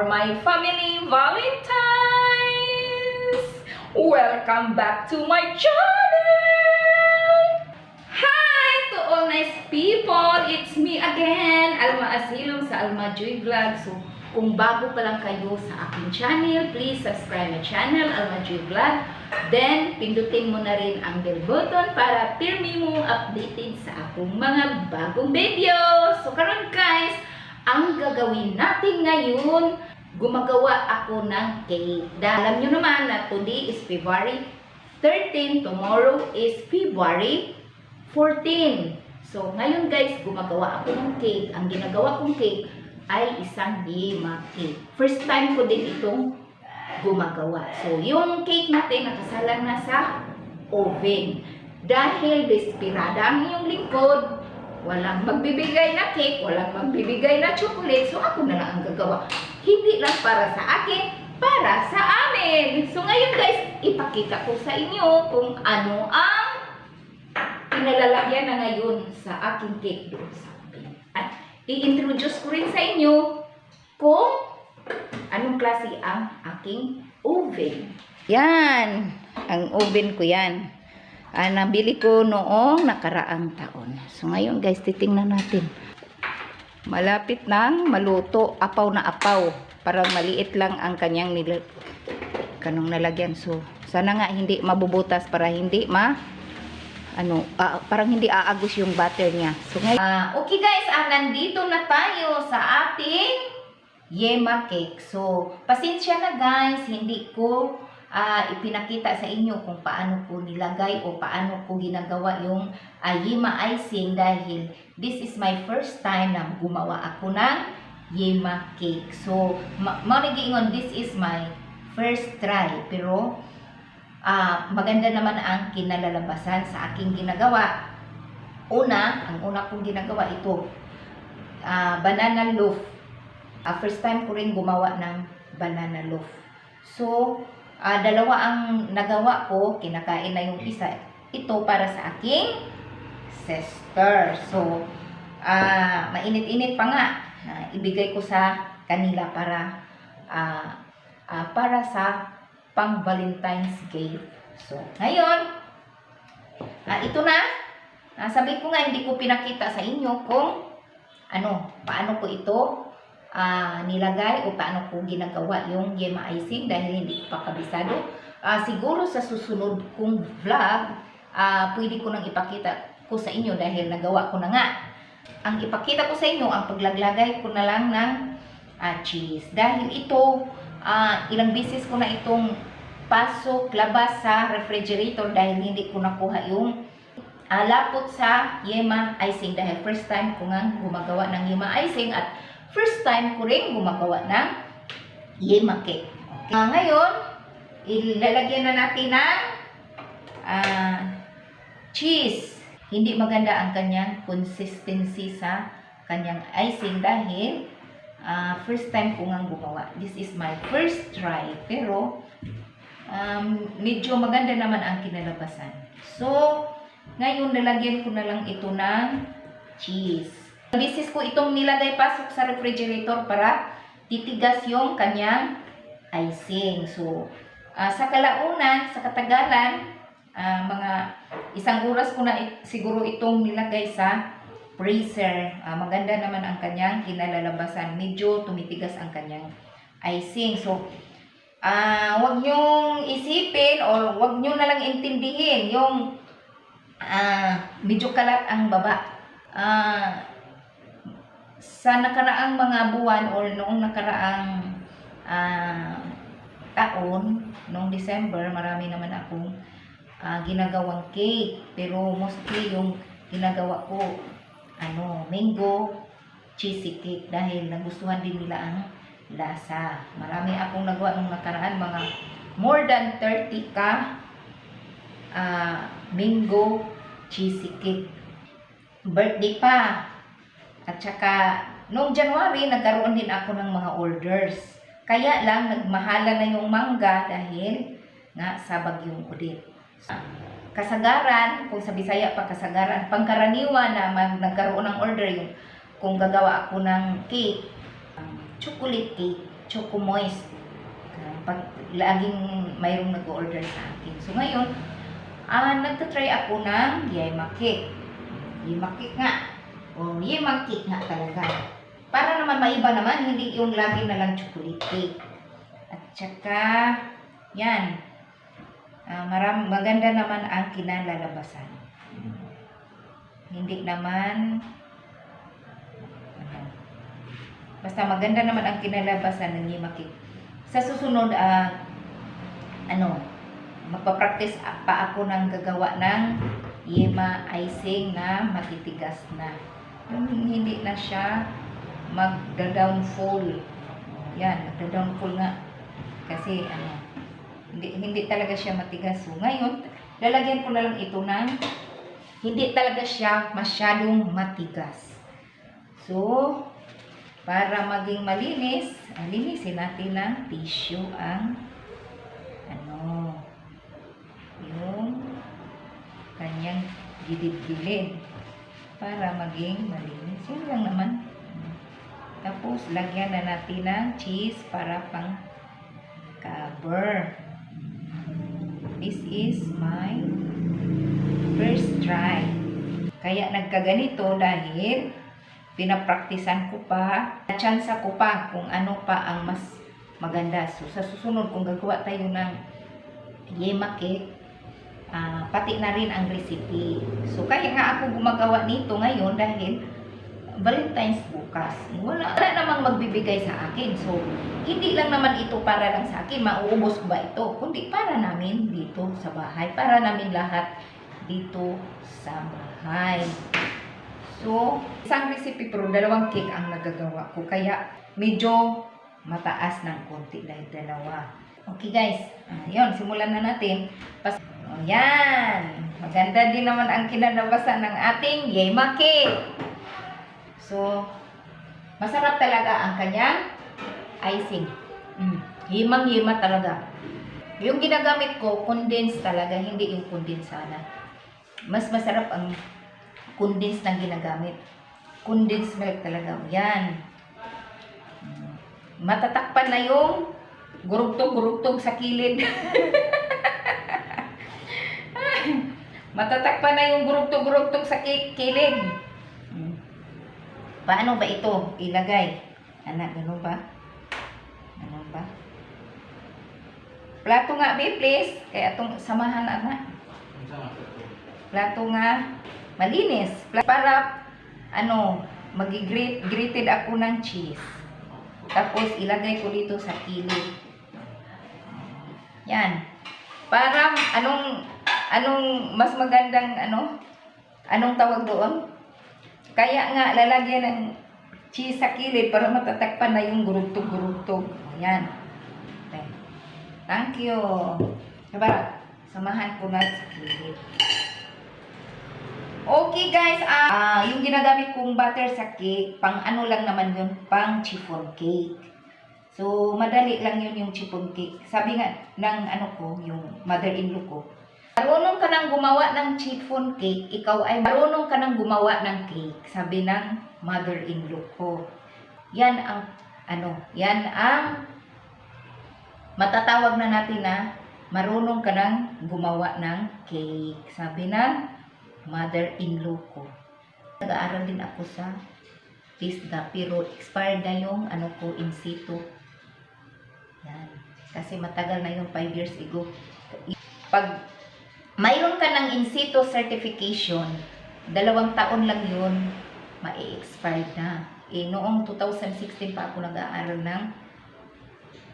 my family Valentines! Welcome back to my channel! Hi to all nice people! It's me again, Alma Asilom sa Alma Joy Vlog. So, kung bago pa lang kayo sa aking channel, please subscribe my channel, Alma Joy Vlog. Then, pindutin mo na rin ang bell button para pirmi mo updated sa akong mga bagong videos. So, karon guys, ang gagawin natin ngayon, gumagawa ako ng cake. Alam nyo naman na today is February 13, tomorrow is February 14. So, ngayon guys, gumagawa ako ng cake. Ang ginagawa kong cake ay isang yema cake. First time ko din itong gumagawa. So, yung cake natin nakasalang na sa oven. Dahil desperada ang iyong lingkod, walang magbibigay na cake, walang magbibigay na chocolate, so ako na lang ang gagawa. Hindi lang para sa akin, para sa amin. So ngayon guys, ipakita ko sa inyo kung ano ang pinalalagyan na ngayon sa aking cake doon sa oven. At i-introduce ko rin sa inyo kung anong klase ang aking oven. Yan, ang oven ko yan. Nabili ko noong nakaraang taon. So ngayon guys, titingnan natin. Malapit nang maluto, apaw na apaw. Parang maliit lang ang kanyang kanong nalagyan. So sana nga hindi mabubutas para hindi parang hindi aagos yung butter niya. So ngayon, okay guys, nandito na tayo sa ating yema cake. So pasensya na guys, hindi ko ipinakita sa inyo kung paano ko nilagay o paano ko ginagawa yung yema icing dahil this is my first time na gumawa ako ng yema cake. So, marigiingon, this is my first try. Pero, maganda naman ang kinalalabasan sa aking ginagawa. Ang una kong ginagawa ito, banana loaf. First time ko rin gumawa ng banana loaf. So, dalawa ang nagawa ko, kinakain na yung isa. Ito para sa aking sister. So, mainit-init pa nga. Ibigay ko sa kanila para sa pang Valentine's gift. So, ngayon, ito na. Sabi ko nga, hindi ko pinakita sa inyo kung paano ko ito nilagay o paano ko ginagawa yung yema icing dahil hindi ko pa kabisado. Siguro sa susunod kong vlog, pwede ko nang ipakita ko sa inyo dahil nagawa ko na nga. Ang ipakita ko sa inyo, ang paglaglagay ko na lang ng cheese. Dahil ito, ilang beses ko na itong pasok, labas sa refrigerator dahil hindi ko nakuha yung lapot sa yema icing dahil first time ko nga gumagawa ng yema icing at first time ko rin gumagawa ng yema cake. Ngayon, ilalagyan na natin ng cheese. Hindi maganda ang kanyang consistency sa kanyang icing dahil first time ko nga gumawa. This is my first try. Pero, medyo maganda naman ang kinalabasan. So, ngayon, lalagyan ko na lang ito ng cheese. Bisis ko itong nilagay pasok sa refrigerator para titigas yung kanyang icing. So, sa kalaunan, sa katagalan, mga isang oras ko na siguro itong nilagay sa freezer. Maganda naman ang kanyang kinalalabasan. Medyo tumitigas ang kanyang icing. So, wag nyong isipin o wag nyo na lang intindihin yung medyo kalat ang baba. Sa nakaraang mga buwan o noong nakaraang taon, noong December, marami naman akong ginagawang cake. Pero mostly yung ginagawa ko, mango cheesy cake dahil nagustuhan din nila ang lasa. Marami akong nagawa noong nakaraan, mga more than 30 mango cheesy cake. Birthday pa. At saka, noong January, nagkaroon din ako ng mga orders. Kaya lang, nagmahala na yung mangga dahil nga sa Bagyong Odette. Kasagaran, kung sa Bisaya pa kasagaran, pangkaraniwan na nagkaroon ng order yung kung gagawa ako ng cake, chocolate cake. Choco Moist. Pag laging mayroong nag-order sa akin. So ngayon, nagtatry ako ng Yema Cake. Yema Cake nga. O, Yema Cake nga talaga. Para naman maiba naman, hindi yung lagi na lang chocolate cake. At saka, yan. Maganda naman ang kinalalabasan. Hindi naman, basta maganda naman ang kinalabasan ng Yema Cake. Sa susunod, magpa-practice pa ako ng gagawa ng Yema icing na matitigas na. Yung hindi na siya magda-downfall. Yan, magda-downfall nga. Kasi hindi talaga siya matigas. So ngayon, lalagyan ko na lang ito ng hindi talaga siya masyadong matigas. So, para maging malinis, linisin natin ng tissue ang yung kanyang gilid-gilid para maging malinis. Yun lang naman. Tapos, lagyan na natin ng cheese para pang cover. This is my first try. Kaya nagkaganito dahil pinapraktisan ko pa, natsansa ko pa kung ano pa ang mas maganda. So, sa susunod, kung gagawa tayo ng Yema Cake, pati na rin ang recipe. So, kaya nga ako gumagawa nito ngayon dahil Valentine's bukas. Wala namang magbibigay sa akin. So, hindi lang naman ito para lang sa akin. Mauubos ko ba ito? Kundi para namin dito sa bahay. Para namin lahat dito sa bahay. So, isang recipe pero dalawang cake ang nagagawa ko. Kaya, medyo mataas ng konti dahil dalawa. Okay guys, yun, simulan na natin. Yan, maganda din naman ang kinalabasan ng ating Yema Cake. So, masarap talaga ang kanyang icing. Himang-hima talaga. Yung ginagamit ko, condensed talaga, hindi yung kondensada. Mas masarap ang condensed na ginagamit. Condensed milk talaga. Yan. Matatakpan na yung gurugtog-gurugtog sa kilid. Matatakpan na yung gurugtog-gurugtog sa kilid. Paano ba ito ilagay? Anak, ganun ba? Ganun ba? Plato nga, be, please. Kaya itong samahan, anak. Plato nga, malinis. Para, mag-grated ako ng cheese. Tapos, ilagay ko dito sa kilid. Yan. Para, anong mas magandang, anong tawag doon? Kaya nga, lalagyan ng cheese sa kilid para matatakpan na yung gurugtog-gurugtog. Ayan. Okay. Thank you. Diba? Samahan ko na sa kilid. Okay guys, yung ginagamit kong butter sa cake, pang lang naman yun, pang chiffon cake. So, madali lang yun yung chiffon cake. Sabi nga ng yung mother-in-law ko, marunong ka nang gumawa ng chiffon cake, ikaw ay marunong ka nang gumawa ng cake, sabi ng mother-in-law ko. Yan ang, yan ang matatawag na natin na marunong ka nang gumawa ng cake, sabi ng mother-in-law ko. Nag-aaral din ako sa TISDA, pero expired na yung ko in situ. Yan. Kasi matagal na yung 5 years ago. Pag mayroon ka ng in situ certification, 2 taon lang yun, ma-expired na. Noong 2016 pa ako nag-aaral ng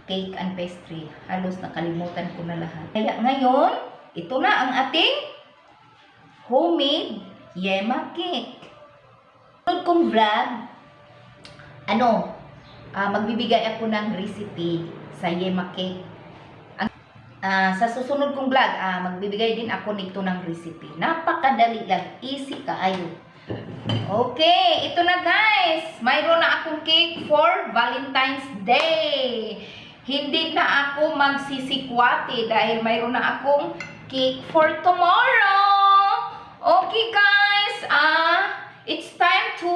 cake and pastry. Halos nakalimutan ko na lahat. Kaya ngayon, ito na ang ating homemade Yema Cake. Sunod kong vlog, magbibigay ako ng recipe sa Yema Cake. Sa susunod kong vlog, magbibigay din ako nito ng recipe. Napakadali lang, easy kaayo. Okay, ito na guys. Mayroon na akong cake for Valentine's Day. Hindi na ako magsisikwati dahil mayroon na akong cake for tomorrow. Okay guys, it's time to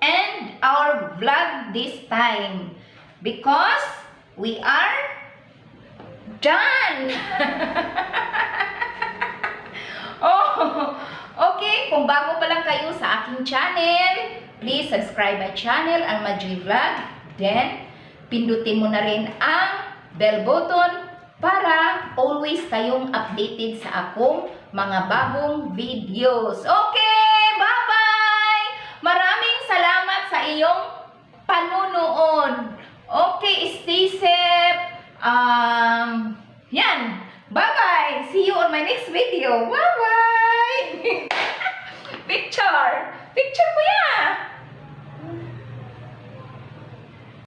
end our vlog this time because we are done! Oh, okay, kung bago pa lang kayo sa aking channel, please subscribe my channel, Alma Joy Vlog. Then, pindutin mo na rin ang bell button para always kayong updated sa akong mga bagong videos. Okay, bye-bye! Maraming salamat sa iyong panunood. Okay, stay safe. Yan. Bye-bye. See you on my next video. Bye-bye. Picture. Picture ko yan.